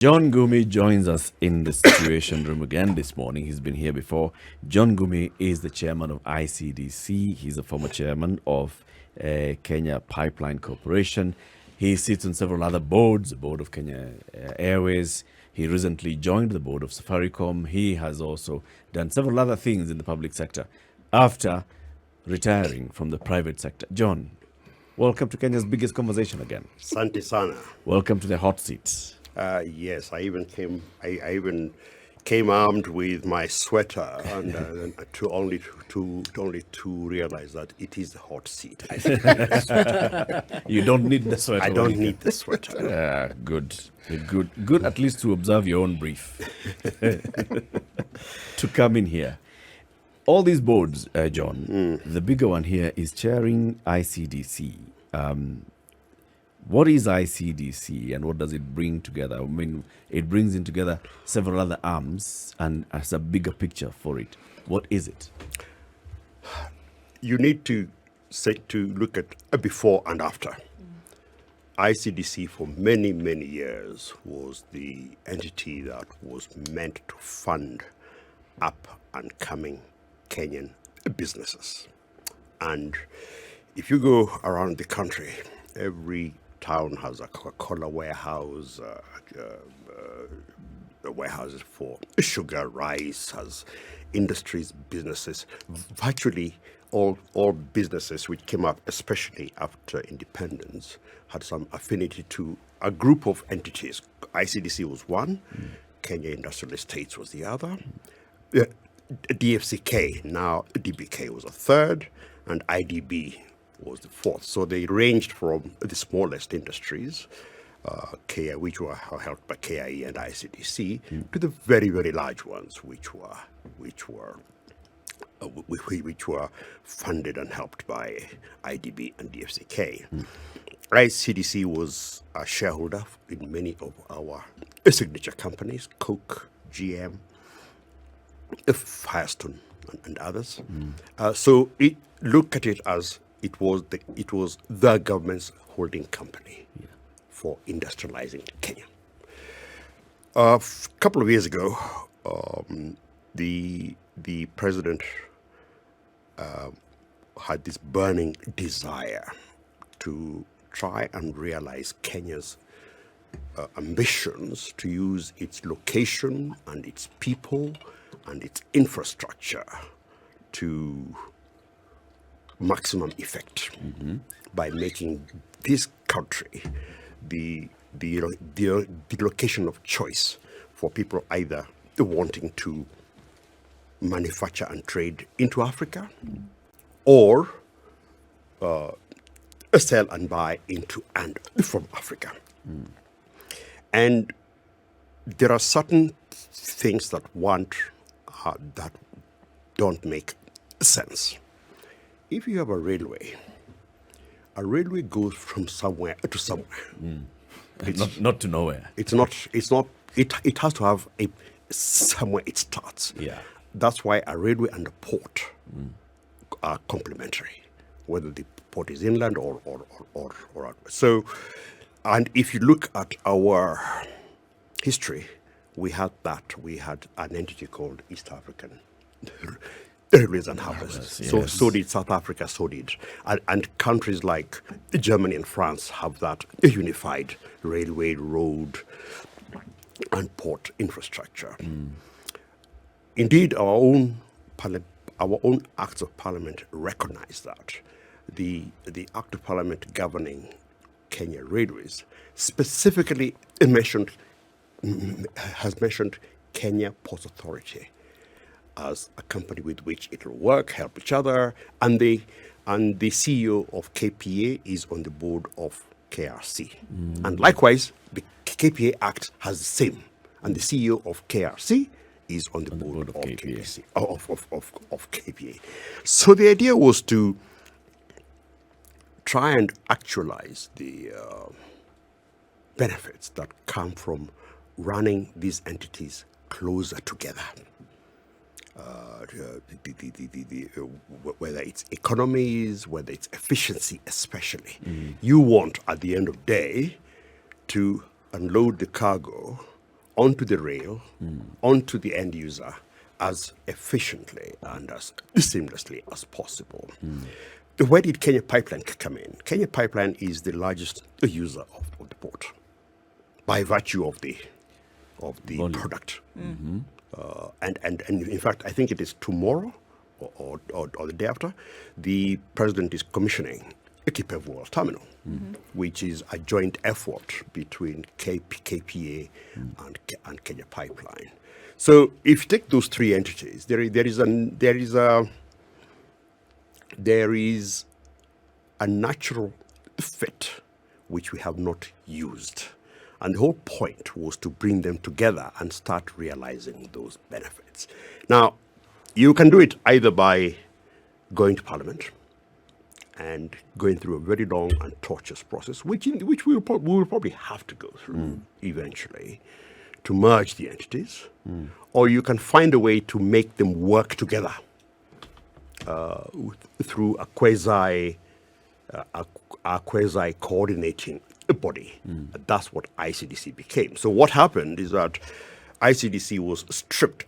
John Gumi joins us in the Situation Room again this morning. He's been here before. John Gumi is the chairman of ICDC. He's a former chairman of Kenya Pipeline Corporation. He sits on several other boards, the board of Kenya Airways. He recently joined the board of Safaricom. He has also done several other things in the public sector after retiring from the private sector. John, welcome to Kenya's biggest conversation again. Asante sana. Welcome to the hot seat. Yes, I even came armed with my sweater, and to realize that it is the hot seat. You don't need the sweater. I don't need the sweater. Good. At least to observe your own brief to come in here. All these boards, John. The bigger one here is chairing ICDC. What is ICDC and what does it bring together? I mean, it brings in together several other arms and as a bigger picture for it. What is it? You need to look at a before and after. ICDC for many, many years was the entity that was meant to fund up and coming Kenyan businesses. And if you go around the country, every town has a Coca-Cola warehouse, warehouses for sugar, rice, has industries, businesses. Virtually all businesses which came up, especially after independence, had some affinity to a group of entities. ICDC was one, Kenya Industrial Estates was the other, DFCK, now DBK, was a third, and IDB was the fourth. So they ranged from the smallest industries, which were helped by KIE and ICDC, to the very, very large ones, which were funded and helped by IDB and DFCK. ICDC was a shareholder in many of our signature companies, Coke, GM, Firestone, and others. So look at it as it was the government's holding company for industrializing Kenya. A couple of years ago, the president had this burning desire to try and realize Kenya's ambitions to use its location and its people and its infrastructure to maximum effect by making this country the location of choice for people either wanting to manufacture and trade into Africa or sell and buy into and from Africa. And there are certain things that that don't make sense. If you have a railway goes from somewhere to somewhere. Not to nowhere. It has to have somewhere it starts. Yeah. That's why a railway and a port are complementary, whether the port is inland or out. So, and if you look at our history, we had an entity called East African Airways and Harvest. Yes. So did South Africa, and countries like Germany and France have that unified railway, road, and port infrastructure. Indeed, our own Acts of Parliament recognize that. The Act of Parliament governing Kenya Railways specifically has mentioned Kenya Ports Authority as a company with which it will work, help each other, and the CEO of KPA is on the board of KRC. And likewise, the KPA Act has the same, and the CEO of KRC is on the board of KPA. Of KPA. So the idea was to try and actualize the benefits that come from running these entities closer together. Whether it's economies, whether it's efficiency especially. You want, at the end of the day, to unload the cargo onto the rail, onto the end user as efficiently and as seamlessly as possible. Where did Kenya Pipeline come in? Kenya Pipeline is the largest user of the port by virtue of the product. And in fact, I think it is tomorrow or the day after, the president is commissioning a Kipevu World Terminal, which is a joint effort between KPA and Kenya Pipeline. So if you take those three entities, there is a natural fit which we have not used. And the whole point was to bring them together and start realizing those benefits. Now, you can do it either by going to Parliament and going through a very long and tortuous process, which we will probably have to go through eventually to merge the entities, or you can find a way to make them work together through a quasi coordinating body. That's what ICDC became. So what happened is that ICDC was stripped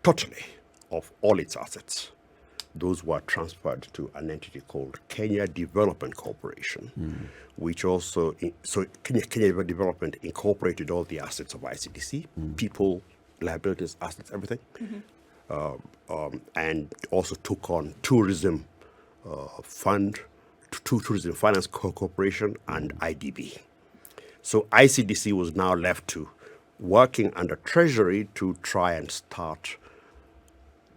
totally of all its assets. Those were transferred to an entity called Kenya Development Corporation, which also, so Kenya Development incorporated all the assets of ICDC, people, liabilities, assets, everything, and also took on tourism fund, Tourism Finance Corporation, and IDB. So ICDC was now left to working under Treasury to try and start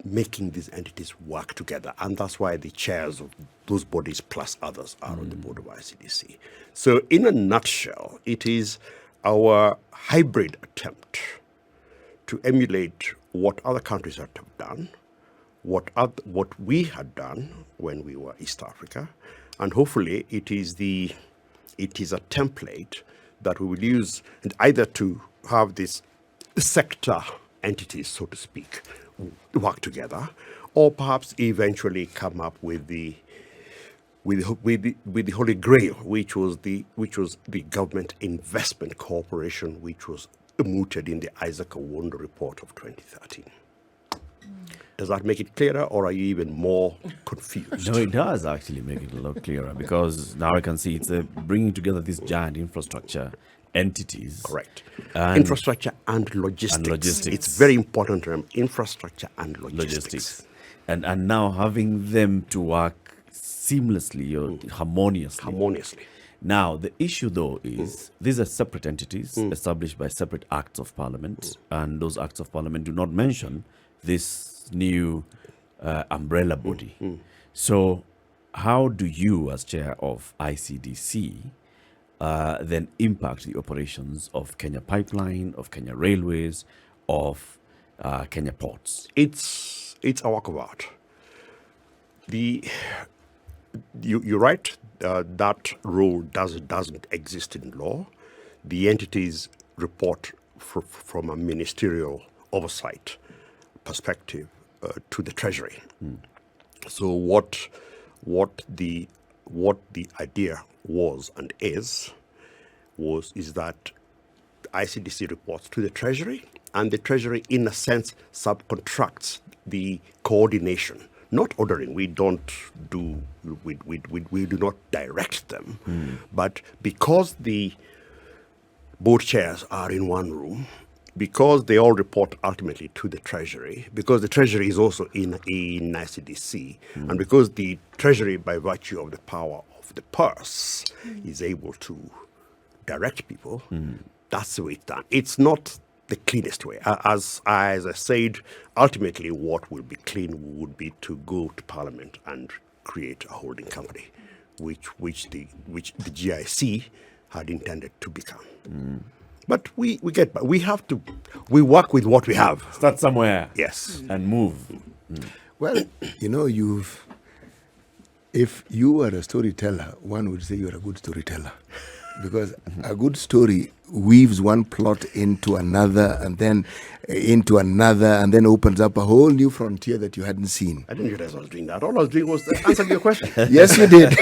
making these entities work together. And that's why the chairs of those bodies plus others are on the board of ICDC. So in a nutshell, it is our hybrid attempt to emulate what other countries have done, what we had done when we were East Africa, and hopefully it is a template that we will use, and either to have this sector entities, so to speak, work together, or perhaps eventually come up with the Holy Grail, which was the Government Investment Corporation, which was mooted in the Isaac Awondo report of 2013. Does that make it clearer, or are you even more confused? No, it does actually make it a lot clearer, because now I can see it's bringing together these giant infrastructure entities. Correct. Infrastructure and logistics. It's very important term, infrastructure and logistics. And now having them to work seamlessly or harmoniously. Now, the issue, though, is these are separate entities established by separate acts of parliament, and those acts of parliament do not mention this new umbrella body. So how do you, as chair of ICDC, then impact the operations of Kenya Pipeline, of Kenya Railways, of Kenya Ports? It's a work of art. You're right, that role doesn't exist in law. The entities report from a ministerial oversight perspective to the Treasury. So what the idea was and is that ICDC reports to the Treasury, and the Treasury, in a sense, subcontracts the coordination, not ordering. We do not direct them, but because the board chairs are in one room, because they all report ultimately to the Treasury, because the Treasury is also in ICDC, and because the Treasury, by virtue of the power of the purse, is able to direct people, that's the way it's done. It's not the cleanest way. As I said, ultimately what will be clean would be to go to Parliament and create a holding company, which the GIC had intended to become. But we work with what we have. Start somewhere. Yes. And move. Well, if you were a storyteller, one would say you're a good storyteller. Because a good story weaves one plot into another, and then into another, and then opens up a whole new frontier that you hadn't seen. I didn't realize I was doing that. All I was doing was answering your question. Yes, you did.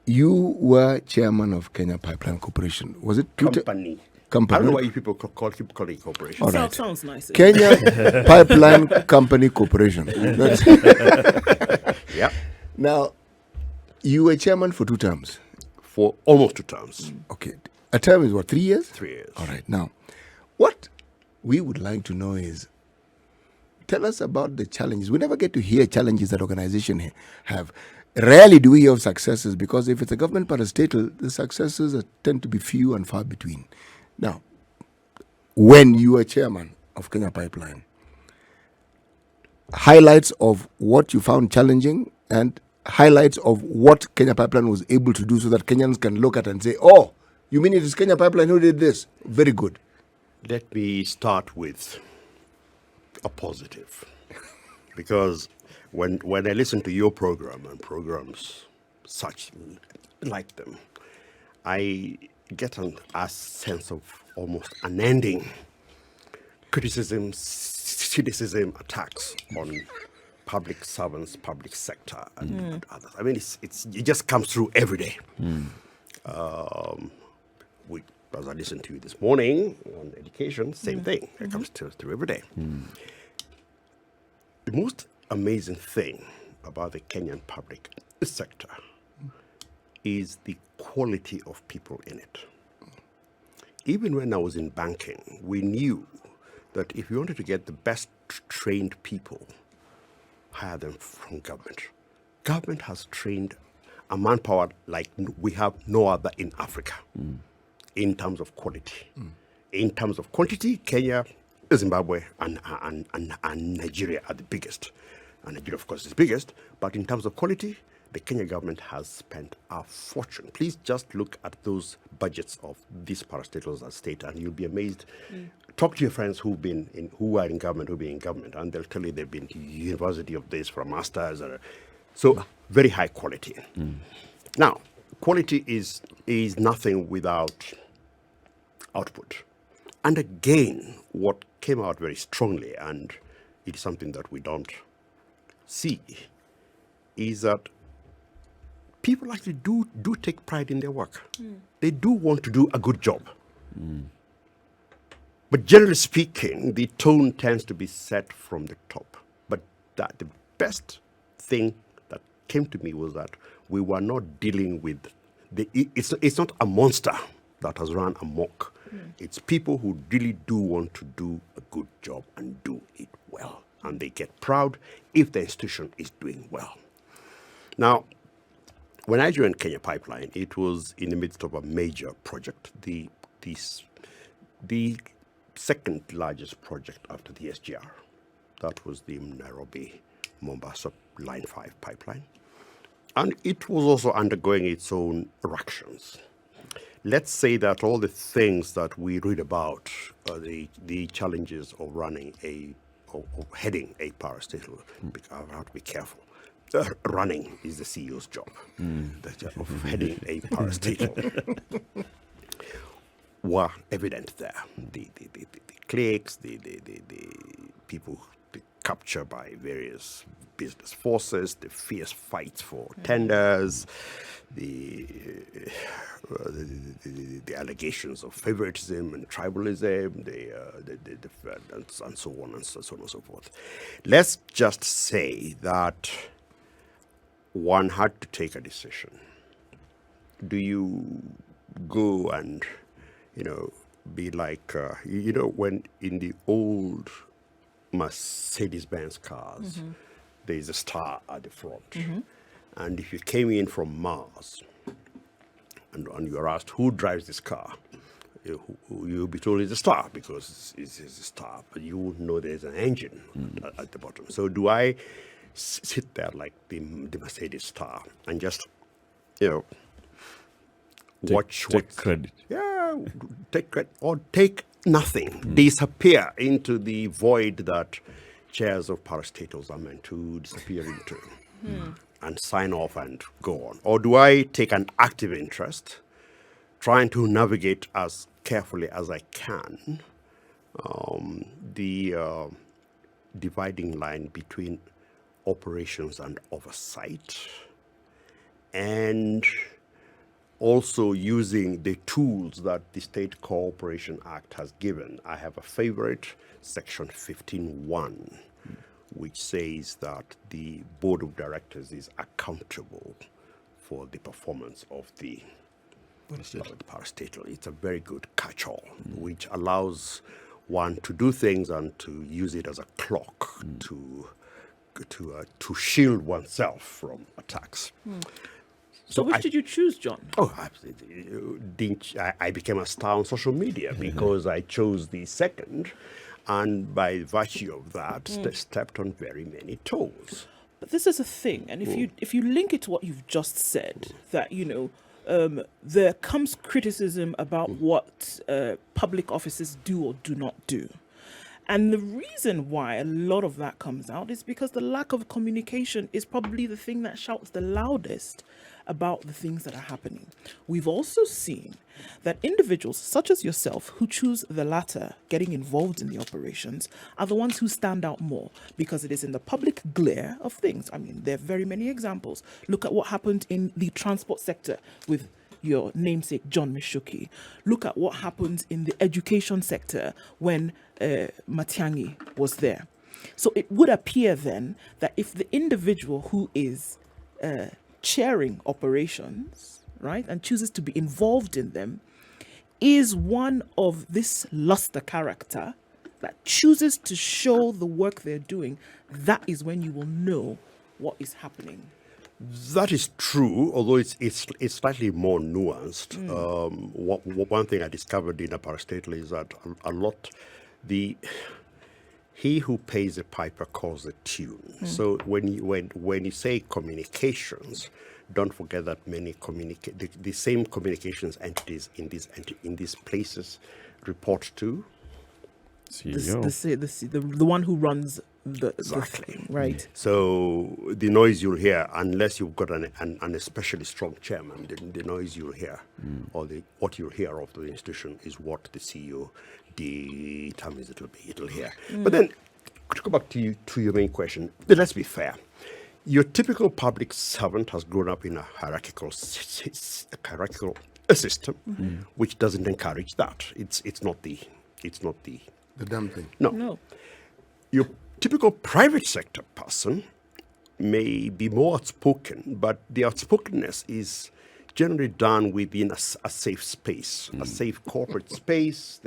You were chairman of Kenya Pipeline Corporation. Was it Company. I don't know why you people keep calling it corporation. All right. Sounds nice. Kenya Pipeline Company Corporation. That's- Yeah. Now, you were chairman for 2 terms. For almost 2 terms. Okay. A term is what, 3 years? 3 years. All right. Now, what we would like to know is, tell us about the challenges. We never get to hear challenges that organizations have. Rarely do we hear of successes, because if it's a government parastatal, the successes tend to be few and far between. Now, when you were chairman of Kenya Pipeline, highlights of what you found challenging and highlights of what Kenya Pipeline was able to do, so that Kenyans can look at and say, oh, you mean it is Kenya Pipeline who did this? Very good. Let me start with a positive. Because when I listen to your program and programs such like them, I get a sense of almost unending criticism, cynicism, attacks on public servants, public sector, and others. I mean, it just comes through every day. As I listened to you this morning on education, same thing. It comes through every day. The most amazing thing about the Kenyan public sector is the quality of people in it. Even when I was in banking, we knew that if you wanted to get the best trained people, hire them from government. Government has trained a manpower like we have no other in Africa in terms of quality. In terms of quantity, Kenya, Zimbabwe, and Nigeria are the biggest. And Nigeria, of course, is biggest. But in terms of quality, the Kenya government has spent a fortune. Please just look at those budgets of these parastatals at state, and you'll be amazed. Talk to your friends who are in government, and they'll tell you they've been to university of this for a master's. So very high quality. Now, quality is nothing without output. And again, what came out very strongly, and it is something that we don't see, is that people actually do take pride in their work. They do want to do a good job. But generally speaking, the tone tends to be set from the top. But the best thing that came to me was that we were not dealing with it's not a monster that has run amok. It's people who really do want to do a good job and do it well. And they get proud if the institution is doing well. Now, when I joined Kenya Pipeline, it was in the midst of a major project, the second largest project after the SGR. That was the Nairobi-Mombasa Line 5 pipeline. And it was also undergoing its own ructions. Let's say that all the things that we read about, the challenges of running of heading a parastatal, I have to be careful. Running is the CEO's job. The job of heading a parastatal were evident there. The cliques, the people captured by various business forces, the fierce fights for tenders, the allegations of favoritism and tribalism, and so on and so on and so forth. Let's just say that one had to take a decision. Do you go and, be like, when in the old Mercedes-Benz cars, there's a star at the front. And if you came in from Mars and you're asked who drives this car, you'll be told it's a star because it's a star, but you wouldn't know there's an engine at the bottom. So do I sit there like the Mercedes star and just, take credit? Yeah, take credit or take nothing, disappear into the void that chairs of parastatals are meant to disappear into, and sign off and go on? Or do I take an active interest, trying to navigate as carefully as I can the dividing line between operations and oversight, and also using the tools that the State Cooperation Act has given. I have a favorite, Section 15.1, which says that the Board of Directors is accountable for the performance of the parastatal. It's a very good catch-all, which allows one to do things and to use it as a clock to shield oneself from attacks. So which did you choose, John? Oh, I became a star on social media because I chose the second, and by virtue of that, stepped on very many toes. But this is a thing, and if you link it to what you've just said, that there comes criticism about what public officers do or do not do. And the reason why a lot of that comes out is because the lack of communication is probably the thing that shouts the loudest about the things that are happening. We've also seen that individuals such as yourself who choose the latter, getting involved in the operations, are the ones who stand out more because it is in the public glare of things. I mean, there are very many examples. Look at what happened in the transport sector with your namesake, John Mishuki. Look at what happened in the education sector when Matiangi was there. So it would appear then that if the individual who is chairing operations, right, and chooses to be involved in them, is one of this luster character that chooses to show the work they're doing, that is when you will know what is happening. That is true, although it's slightly more nuanced. One thing I discovered in a parastatal is that a lot, he who pays the piper calls the tune. So when you say communications, don't forget that many the same communications entities in these places report to CEO. The one who runs the Exactly. thing, right? So the noise you'll hear, unless you've got an especially strong chairman, the noise you'll hear, or what you'll hear of the institution is what the CEO determines it'll hear. But then, to go back to your main question, let's be fair. Your typical public servant has grown up in a hierarchical system, which doesn't encourage that. It's not the damn thing. No. Your typical private sector person may be more outspoken, but the outspokenness is generally done within a safe space, a safe corporate space.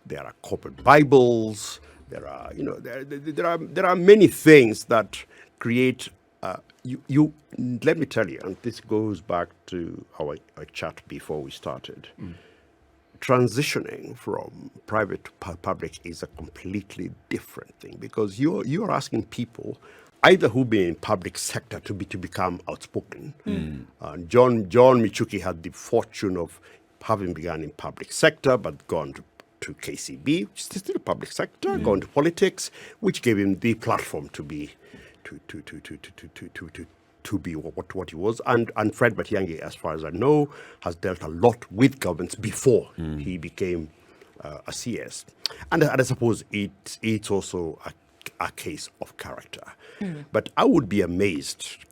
There are corporate Bibles. There are many things that create. Let me tell you, and this goes back to our chat before we started. Transitioning from private to public is a completely different thing, because you're asking people either who be in public sector to become outspoken. John Michuki had the fortune of having begun in public sector but gone to KCB, which is still public sector, gone to politics, which gave him the platform to be what he was. And Fred Matiangi, as far as I know, has dealt a lot with governments before he became a CS. And I suppose it's also a case of character. But I would be amazed,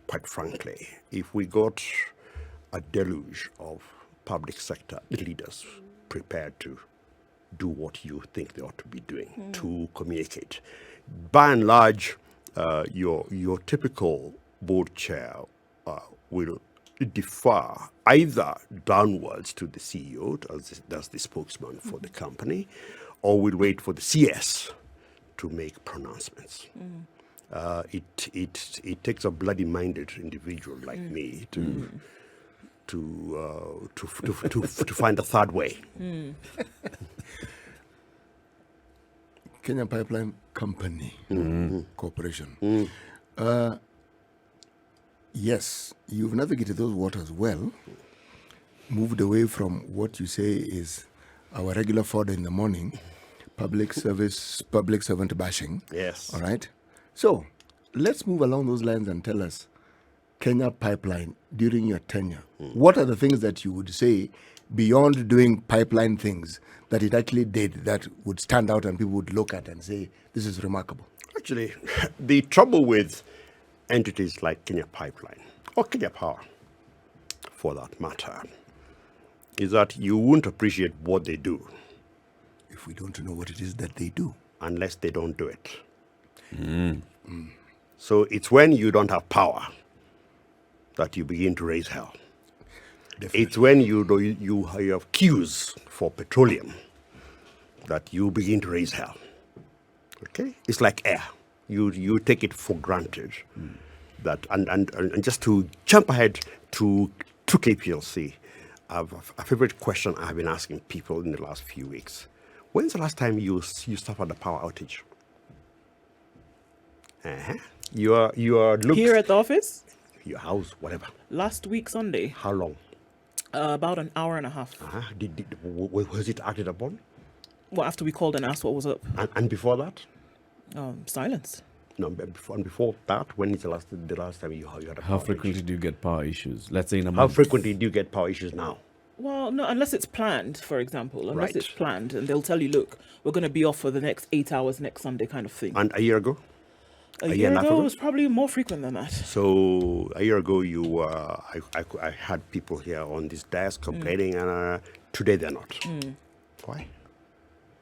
quite frankly, if we got a deluge of public sector leaders prepared to do what you think they ought to be doing, to communicate. By and large, your typical board chair will defer either downwards to the CEO, as the spokesman for the company, or will wait for the CS to make pronouncements. It takes a bloody-minded individual like me to find a third way. Kenya Pipeline Company Corporation. Yes, you've navigated those waters well, moved away from what you say is our regular fodder in the morning, public servant bashing. Yes. All right. So let's move along those lines and tell us, Kenya Pipeline, during your tenure, what are the things that you would say beyond doing pipeline things that it actually did that would stand out and people would look at and say, this is remarkable? Actually, the trouble with entities like Kenya Pipeline or Kenya Power, for that matter, is that you won't appreciate what they do If we don't know what it is that they do. unless they don't do it. So it's when you don't have power that you begin to raise hell. It's when you have queues for petroleum that you begin to raise hell. Okay? It's like air. You take it for granted. That and just to jump ahead to KPLC, a favorite question I've been asking people in the last few weeks. When's the last time you suffered a power outage? You are Here at the office, your house, whatever. last week Sunday, How long? about an hour and a half. Was it acted upon? Well, after we called and asked what was up, And before that? silence. No, before that, when is the last time you had a How power frequently do you get power issues? Let's say in a outage? How month. frequently do you get power issues now? Well, no, unless it's planned, for example. Unless Right. it's planned, and they'll tell you, look, we're going to be off for the next 8 hours next Sunday, kind of thing. And a year ago? A year year and a half ago, ago? it was probably more frequent than that. So a year ago, I had people here on this desk complaining, and today they're not. Why?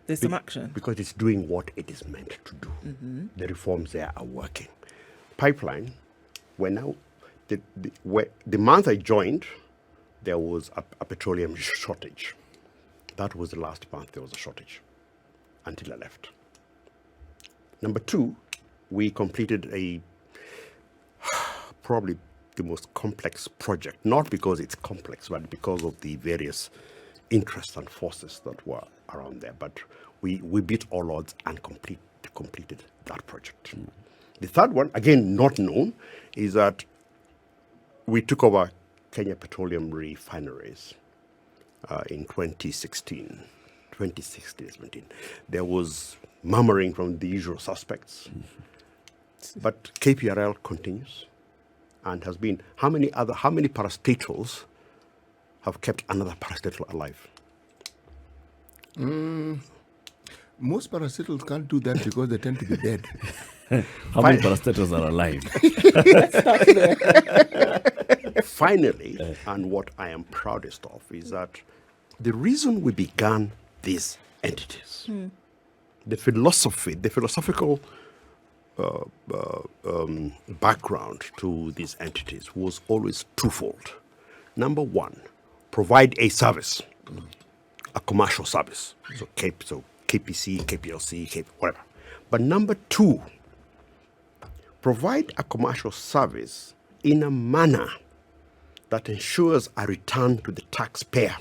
There's some action. Because it's doing what it is meant to do. The reforms there are working. Pipeline, when now, the month I joined, there was a petroleum shortage. That was the last month there was a shortage until I left. Number two, we completed probably the most complex project, not because it's complex, but because of the various interests and forces that were around there. But we beat all odds and completed that project. The third one, again not known, is that we took over Kenya Petroleum Refineries in 2016. 2016. There was murmuring from the usual suspects. But KPRL continues and has been. How many parastatals have kept another parastatal alive? Most parastatals can't do that because they tend to be dead. How many parastatals are alive? Finally, and what I am proudest of is that the reason we began these entities, the philosophical background to these entities was always twofold. Number one, provide a service, a commercial service, so KPC, KPLC, whatever. But number two, provide a commercial service in a manner that ensures a return to the taxpayer.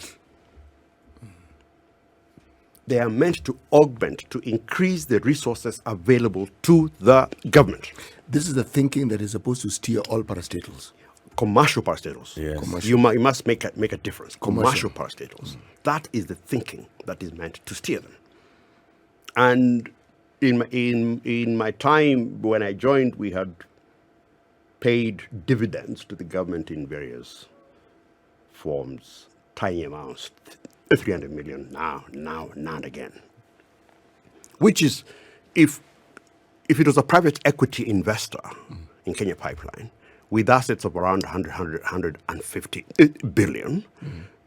They are meant to augment, to increase the resources available to the government. This is the thinking that is supposed to steer all parastatals. Commercial parastatals. Yes. Commercial. You must make a difference. Commercial parastatals. That is the thinking that is meant to steer them. And in my time when I joined, we had paid dividends to the government in various forms, tiny amounts, 300 million now and again. Which is, if it was a private equity investor in Kenya Pipeline, with assets of around 150 billion,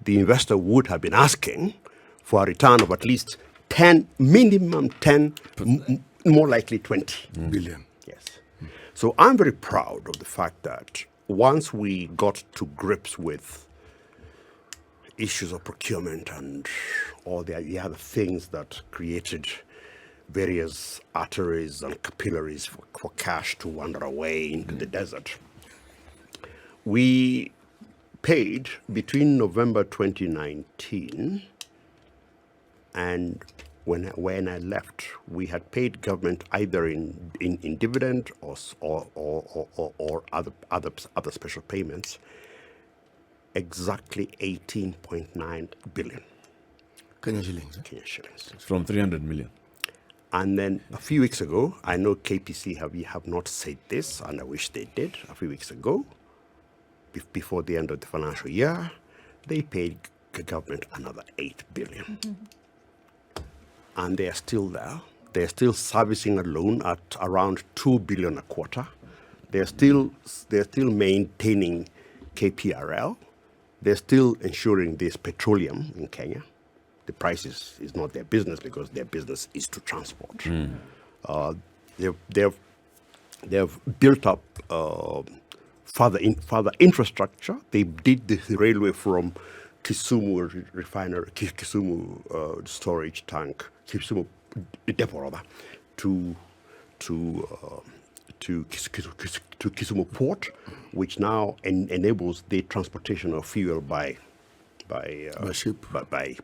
the investor would have been asking for a return of at least 10, minimum 10, more likely 20 Billion. Yes. So I'm very proud of the fact that once we got to grips with issues of procurement and all the other things that created various arteries and capillaries for cash to wander away into the desert, we paid between November 2019 and when I left, we had paid government either in dividend or other special payments, exactly 18.9 billion Kenya shillings. Kenya shillings. From 300 million. And then a few weeks ago, I know KPC have not said this, and I wish they did. A few weeks ago, before the end of the financial year, they paid the government another 8 billion. And they are still there. They're still servicing a loan at around 2 billion a quarter. They're still maintaining KPRL, They're still ensuring there's petroleum in Kenya. The price is not their business because their business is to transport. They've built up further infrastructure. They did the railway from Kisumu refinery, Kisumu storage tank, Kisumu depot rather, to Kisumu port, which now enables the transportation of fuel by ship, by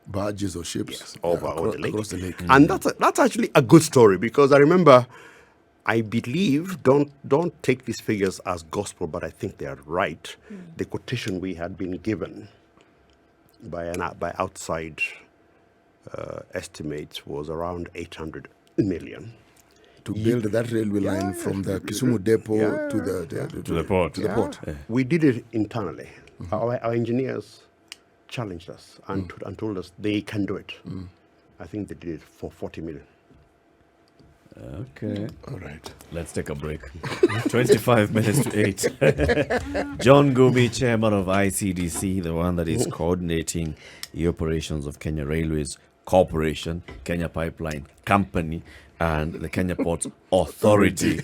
barges or ships, yes, over the lake. Across the lake. And that's actually a good story, because I remember, I believe, don't take these figures as gospel, but I think they are right. The quotation we had been given by outside estimates was around 800 million. To build that railway line from the Kisumu depot to the port. To the port. We did it internally. Our engineers challenged us and told us they can do it. I think they did it for 40 million. Okay. All right. Let's take a break. 25 minutes to 8. John NGUMI, chairman of ICDC, the one that is coordinating the operations of Kenya Railways Corporation, Kenya Pipeline Company, and the Kenya Ports Authority.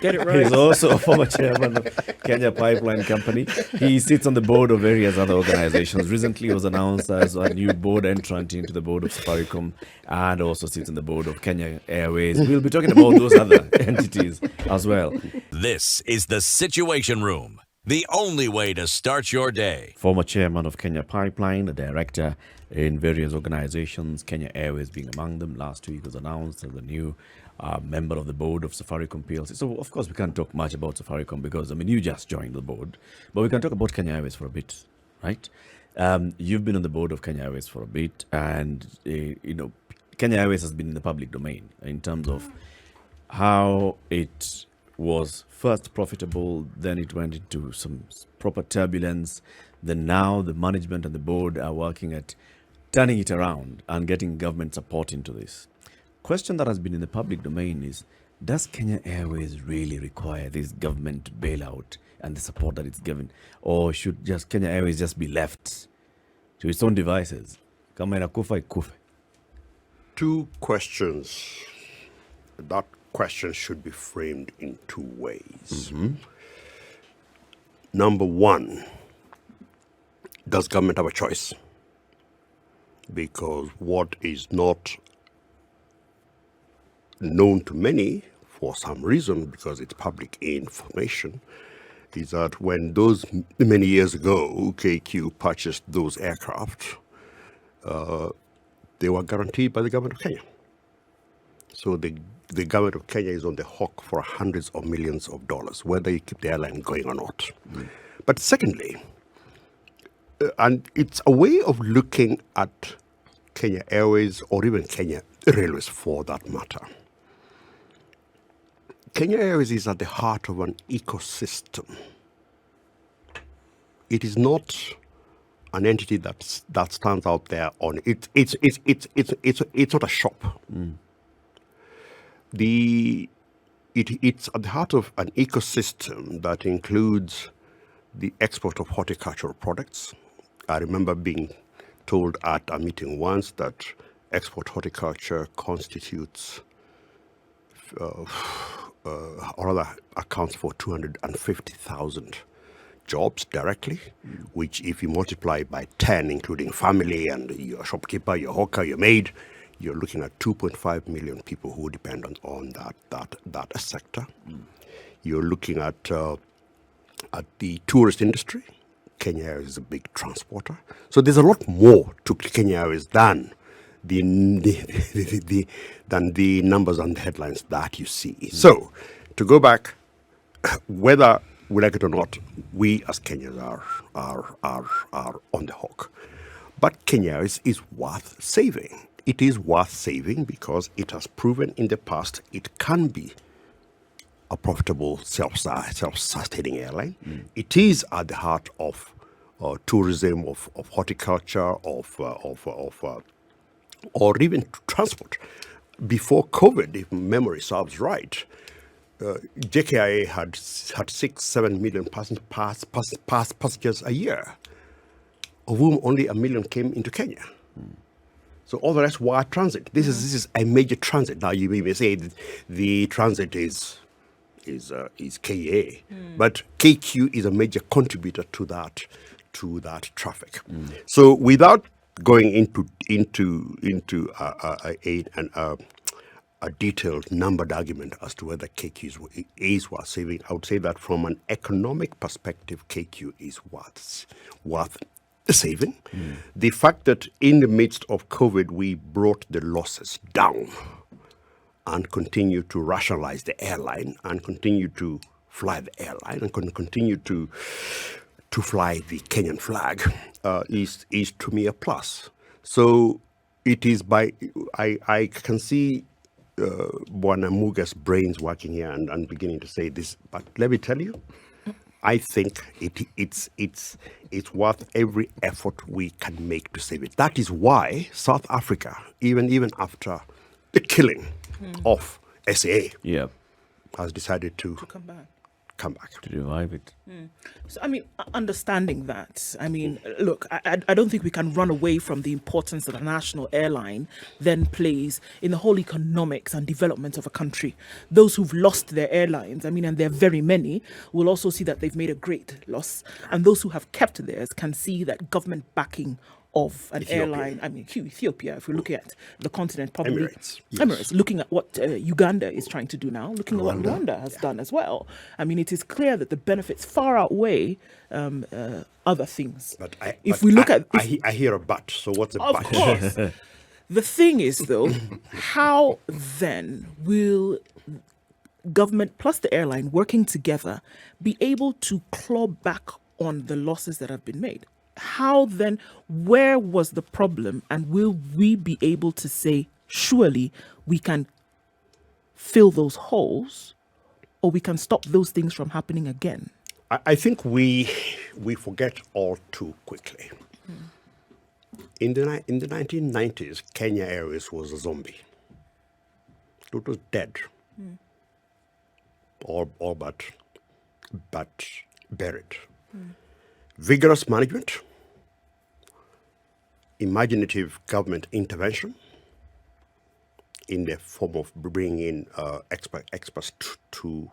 Get it right. He's also a former chairman of Kenya Pipeline Company. He sits on the board of various other organizations. Recently was announced as a new board entrant into the board of Safaricom, and also sits on the board of Kenya Airways. We'll be talking about those other entities as well. This is the Situation Room, the only way to start your day. Former chairman of Kenya Pipeline, a director in various organizations, Kenya Airways being among them. Last week was announced as a new member of the board of Safaricom PLC. So, of course, we can't talk much about Safaricom because, you just joined the board. But we can talk about Kenya Airways for a bit, right? You've been on the board of Kenya Airways for a bit, and, Kenya Airways has been in the public domain in terms of how it was first profitable, then it went into some proper turbulence. Then now the management and the board are working at turning it around and getting government support into this. Question that has been in the public domain is, does Kenya Airways really require this government bailout and the support that it's given? Or should just Kenya Airways just be left to its own devices? Kama inakufa ikufe. Two questions. That question should be framed in two ways. Number one, does government have a choice? Because what is not known to many, for some reason, because it's public information, is that when those many years ago, KQ purchased those aircraft, they were guaranteed by the government of Kenya. So the government of Kenya is on the hook for hundreds of millions of dollars, whether you keep the airline going or not. But secondly, and it's a way of looking at Kenya Airways, or even Kenya Railways for that matter. Kenya Airways is at the heart of an ecosystem. It is not an entity that stands out there on it. It's not a shop. It's at the heart of an ecosystem that includes the export of horticultural products. I remember being told at a meeting once that export horticulture constitutes, or rather accounts for 250,000 jobs directly, which if you multiply by 10, including family and your shopkeeper, your hawker, your maid, you're looking at 2.5 million people who depend on that sector. You're looking at the tourist industry. Kenya Airways is a big transporter. So there's a lot more to Kenya Airways than the numbers and the headlines that you see. So to go back, whether we like it or not, we as Kenyans are on the hook. But Kenya Airways is worth saving. It is worth saving because it has proven in the past it can be a profitable self-sustaining airline. It is at the heart of tourism, of horticulture, or even transport. Before COVID, if memory serves right, JKIA had 6-7 million passengers a year, of whom only 1 million came into Kenya. So all the rest were transit. This is a major transit. Now you may say that the transit is KA, but KQ is a major contributor to that traffic. So without going into a detailed numbered argument as to whether KQ is worth saving, I would say that from an economic perspective, KQ is worth saving. The fact that in the midst of COVID, we brought the losses down and continue to rationalize the airline and continue to fly the airline and continue to fly the Kenyan flag is to me a plus. So it is I can see Bwana Muga's brains working here and beginning to say this, but let me tell you, I think it's worth every effort we can make to save it. That is why South Africa, even after the killing of SAA, has decided to come back to revive it. So, I mean, understanding that, I mean, look, I don't think we can run away from the importance that a national airline then plays in the whole economics and development of a country. Those who've lost their airlines, I mean, and there are very many, will also see that they've made a great loss. And those who have kept theirs can see that government backing of an airline. I mean, Ethiopia, if we look at the continent, probably Emirates, looking at what Uganda is trying to do now, looking at what Rwanda has done as well. I mean, it is clear that the benefits far outweigh other things. But I hear a but, so what's a but? Of course. The thing is, though, how then will government plus the airline working together be able to claw back on the losses that have been made? How then, where was the problem, and will we be able to say, surely we can fill those holes, or we can stop those things from happening again? I think we forget all too quickly. In the 1990s, Kenya Airways was a zombie. It was dead, all but buried. Vigorous management, imaginative government intervention in the form of bringing in experts to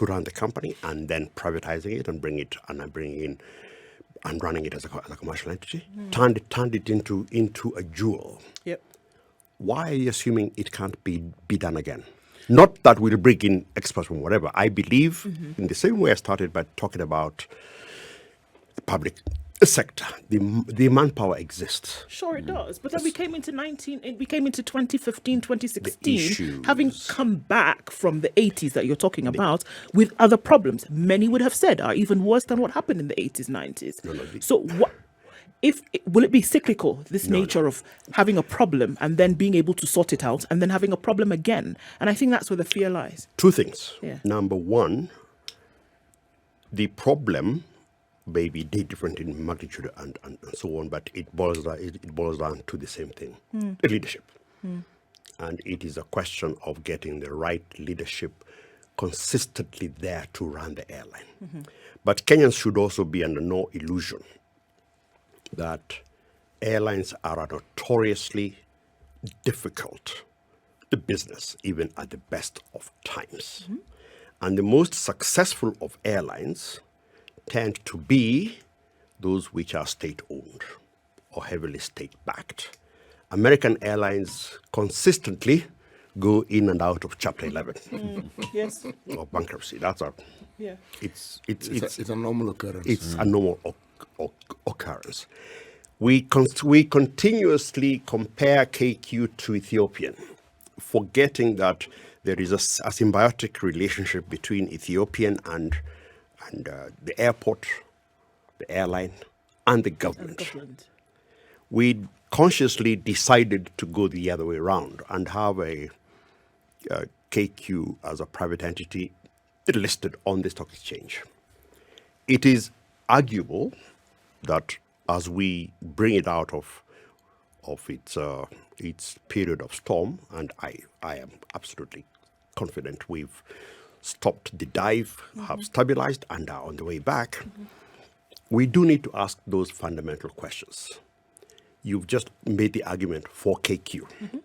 run the company and then privatizing it and bringing in and running it as a commercial entity, turned it into a jewel. Yep. Why are you assuming it can't be done again? Not that we'll bring in experts from whatever. I believe in the same way I started by talking about public sector, the manpower exists. Sure, it does. But then we came into 2015, 2016, having come back from the 80s that you're talking about with other problems. Many would have said are even worse than what happened in the 80s, 90s. So what will it be cyclical, this nature of having a problem and then being able to sort it out and then having a problem again? And I think that's where the fear lies. Two things. Yeah. Number one, the problem may be different in magnitude and so on, but it boils down to the same thing, the leadership. And it is a question of getting the right leadership consistently there to run the airline. But Kenyans should also be under no illusion that airlines are a notoriously difficult business, even at the best of times. And the most successful of airlines tend to be those which are state-owned or heavily state-backed. American airlines consistently go in and out of Chapter 11 Yes. or bankruptcy. That's a it's a normal occurrence. It's a normal occurrence. We continuously compare KQ to Ethiopian, forgetting that there is a symbiotic relationship between Ethiopian and the airport, the airline, and the government. We consciously decided to go the other way around and have a KQ as a private entity listed on the stock exchange. It is arguable that as we bring it out of its period of storm, and I am absolutely confident we've stopped the dive, have stabilized, and are on the way back, we do need to ask those fundamental questions. You've just made the argument for KQ.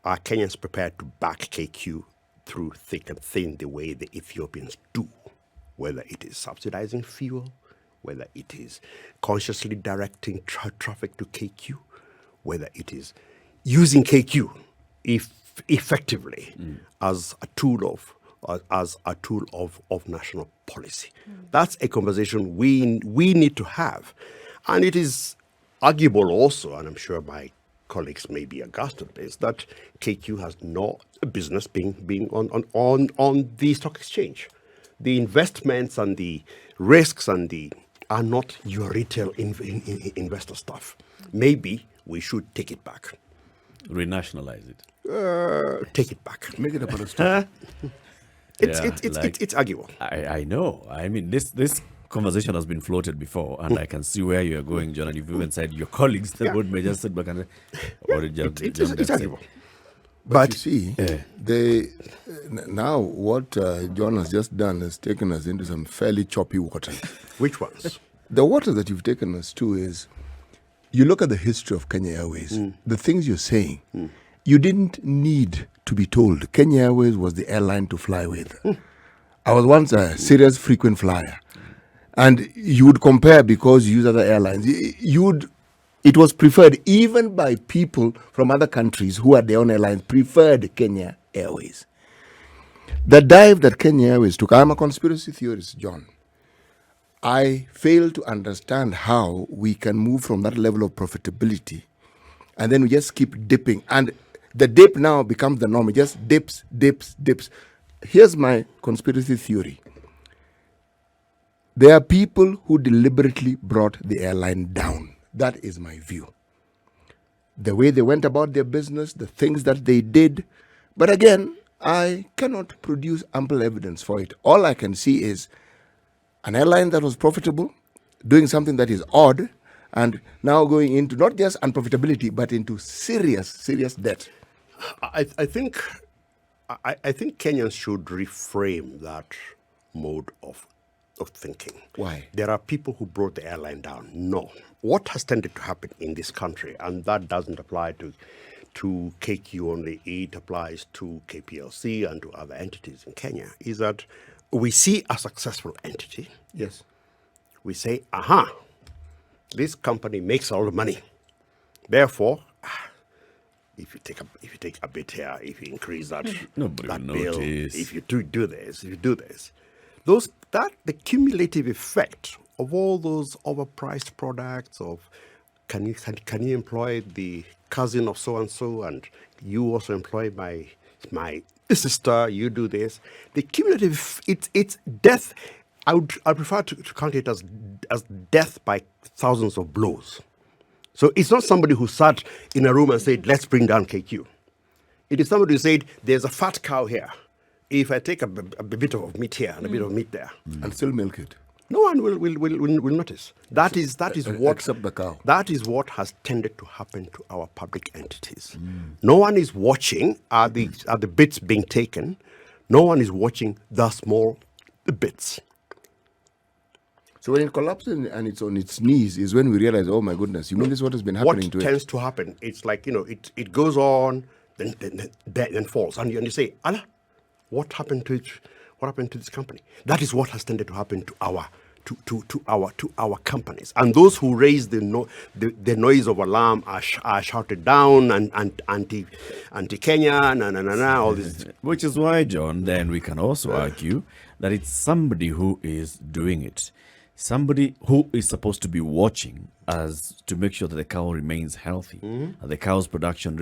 Are Kenyans prepared to back KQ through thick and thin the way the Ethiopians do? Whether it is subsidizing fuel, whether it is consciously directing traffic to KQ, whether it is using KQ effectively as a tool of national policy. That's a conversation we need to have. And it is arguable also, and I'm sure my colleagues may be aghast at this, that KQ has no business being on the stock exchange. The investments and the risks are not your retail investor stuff. Maybe we should take it back. Renationalize it. Take it back. Make it a parastatal. It's arguable. I know. I mean, this conversation has been floated before, and I can see where you're going, John. And you've even said your colleagues, the board may just sit back and It's arguable. But you see, now what John has just done has taken us into some fairly choppy water. Which ones? The water that you've taken us to is, you look at the history of Kenya Airways, the things you're saying, you didn't need to be told. Kenya Airways was the airline to fly with. I was once a serious frequent flyer. And you would compare because you use other airlines. It was preferred even by people from other countries who had their own airlines, preferred Kenya Airways. The dive that Kenya Airways took, I'm a conspiracy theorist, John. I fail to understand how we can move from that level of profitability and then we just keep dipping. And the dip now becomes the norm. It just dips. Here's my conspiracy theory. There are people who deliberately brought the airline down. That is my view. The way they went about their business, the things that they did. But again, I cannot produce ample evidence for it. All I can see is an airline that was profitable, doing something that is odd, and now going into not just unprofitability, but into serious debt. I think Kenyans should reframe that mode of thinking. Why? There are people who brought the airline down. No. What has tended to happen in this country, and that doesn't apply to KQ only, it applies to KPLC and to other entities in Kenya, is that we see a successful entity. Yes. We say, this company makes a lot of money. Therefore, if you take a bit here, if you increase that, Nobody that will bill, notice. if you do this, the cumulative effect of all those overpriced products, of can you employ the cousin of so and so, and you also employ my sister, you do this. The cumulative, it's death. I prefer to count it as death by thousands of blows. So it's not somebody who sat in a room and said, let's bring down KQ. It is somebody who said, there's a fat cow here. If I take a bit of meat here and a bit of meat there, And still milk it. no one will notice. That is what, except the cow. That is what has tended to happen to our public entities. No one is watching are the bits being taken. No one is watching the small bits. So when it collapses and it's on its knees is when we realize, oh my goodness, you mean this is what has been happening to What tends to happen? It's like, it goes on, then falls, and you say, Allah, what happened to it? What happened to this company? That is what has tended to happen to our companies. And those who raise the noise of alarm are shouted down and anti-Kenya, all this. Which is why, John, then we can also argue that it's somebody who is doing it. Somebody who is supposed to be watching as to make sure that the cow remains healthy, the cow's production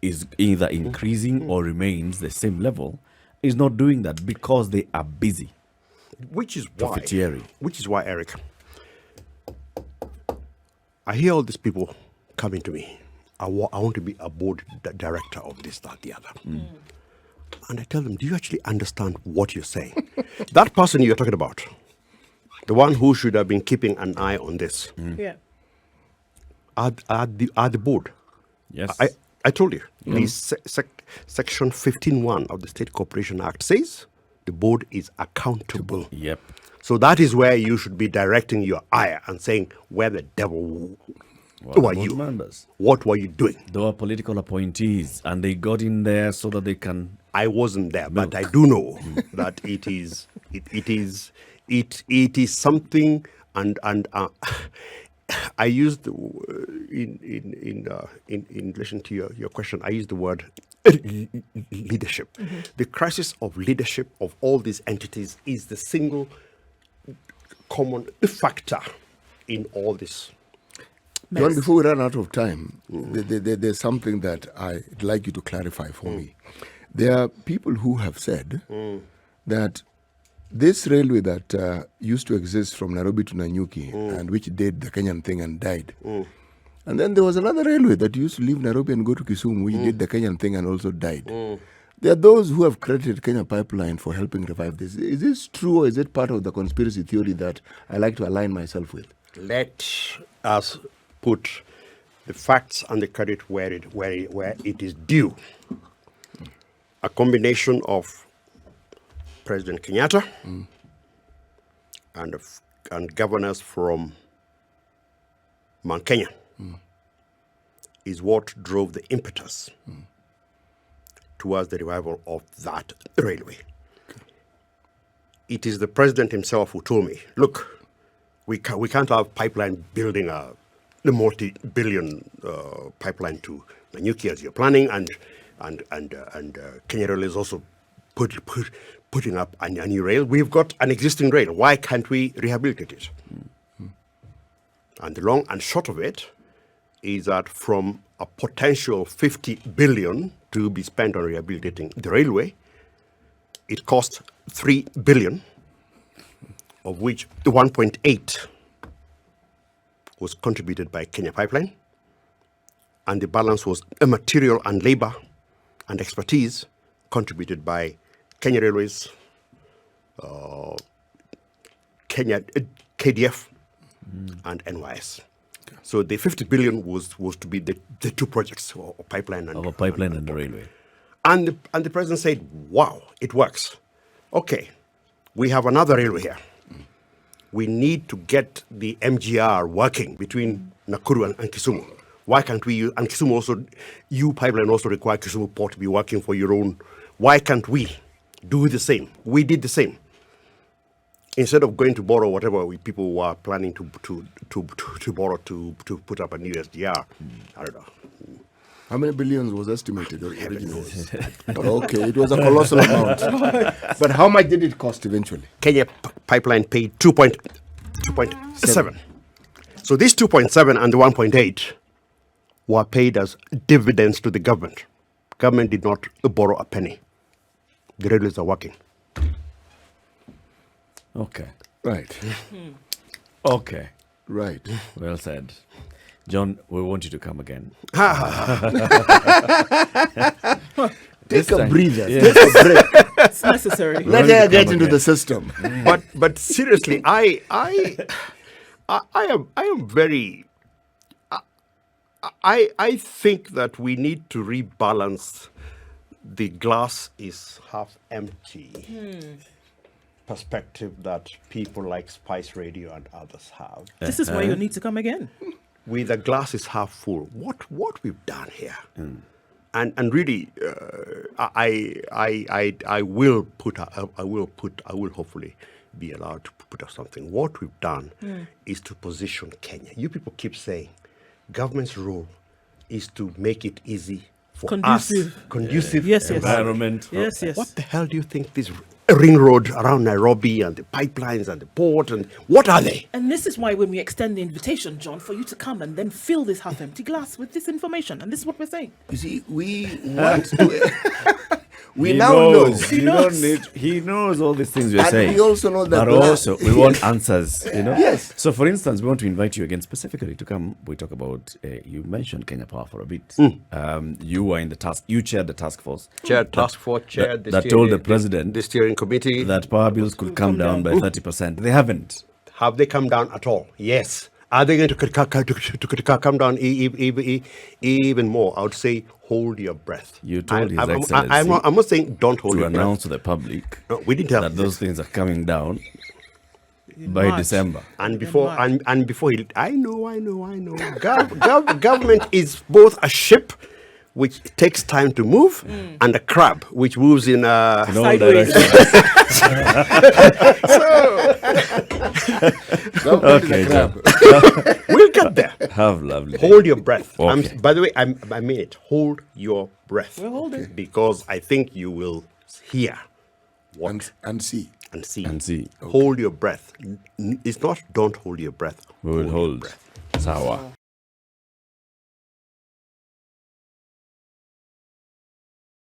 is either increasing or remains the same level, is not doing that because they are busy. Which is why, Profiteering. Eric, I hear all these people coming to me. I want to be a board director of this, that, the other. And I tell them, do you actually understand what you're saying? That person you're talking about, the one who should have been keeping an eye on this, Yeah. are the board. Yes. I told you. The Section 15(1) of the State Corporation Act says the board is accountable. Yep. So that is where you should be directing your ire and saying, where the devil were you? Members. What were you doing? They were political appointees, and they got in there so that they can. I wasn't there, but I do know that it is something, and I used in relation to your question, I used the word leadership. The crisis of leadership of all these entities is the single common factor in all this. John, before we run out of time, there's something that I'd like you to clarify for me. There are people who have said that this railway that used to exist from Nairobi to Nanyuki and which did the Kenyan thing and died. And then there was another railway that used to leave Nairobi and go to Kisumu, which did the Kenyan thing and also died. There are those who have credited Kenya Pipeline for helping revive this. Is this true, or is it part of the conspiracy theory that I like to align myself with? Let us put the facts and the credit where it is due. A combination of President Kenyatta and governors from Mount Kenya is what drove the impetus towards the revival of that railway. It is the president himself who told me, look, we can't have pipeline building the multi-billion pipeline to Nanyuki as you're planning, and Kenya Rail is also putting up a new rail. We've got an existing rail. Why can't we rehabilitate it? And the long and short of it is that from a potential 50 billion to be spent on rehabilitating the railway, it cost 3 billion, of which the 1.8 was contributed by Kenya Pipeline, and the balance was a material and labor and expertise contributed by Kenya Railways, Kenya KDF, and NYS. So the 50 billion was to be the two projects, or pipeline and the railway. And the president said, "Wow, it works. Okay, we have another railway here. We need to get the MGR working between Nakuru and Kisumu. Why can't we use, and Kisumu also, you pipeline also require Kisumu port to be working for your own. Why can't we do the same?" We did the same. Instead of going to borrow whatever people were planning to borrow to put up a new SGR, I don't know. How many billions was estimated originally? Okay, it was a colossal amount. But how much did it cost eventually? Kenya Pipeline paid 2.7. So this 2.7 and the 1.8 were paid as dividends to the government. Government did not borrow a penny. The railways are working. Okay. Right. Okay. Right. Well said. John, we want you to come again. Take a breather. Yeah. Take a break. It's necessary. Let her get into the system. But seriously, I am very. I think that we need to rebalance the glass is half empty perspective that people like Spice Radio and others have. This is why you need to come again. With the glass is half full. What we've done here, and really, I will hopefully be allowed to put up something. What we've done is to position Kenya. You people keep saying government's role is to make it easy for Conducive. us. Conducive Yes, yes. Environment. Yes, yes. What the hell do you think this ring road around Nairobi and the pipelines and the port, and what are they? And this is why when we extend the invitation, John, for you to come and then fill this half-empty glass with this information, and this is what we're saying. You see, we want to... We He now knows. know. He knows all these things we're And saying. we also know that... But also, we want answers, Yes. So, for instance, we want to invite you again specifically to come. We talk about, you mentioned Kenya Power for a bit. You were in the task, you chaired the task force. Chaired task force, chaired that told the president the steering committee. that power bills could come down by 30%. They haven't. Have they come down at all? Yes. Are they going to come down even more? I would say hold your breath. You told His I'm Excellency not saying don't hold to your breath. announce to the public No, we didn't have that those things are coming down In by March. December. And In before March. and before he, I know. Government is both a ship which takes time to move and a crab which moves in In all Sideways. directions. Government is Okay, a crab. John. We'll get there. Have lovely. Hold your breath. Okay. By the way, I mean it. Hold your breath. We're holding. Because I think you will hear what And see. and see. And see. Hold your breath. It's not don't hold your breath. We will hold. Sawa.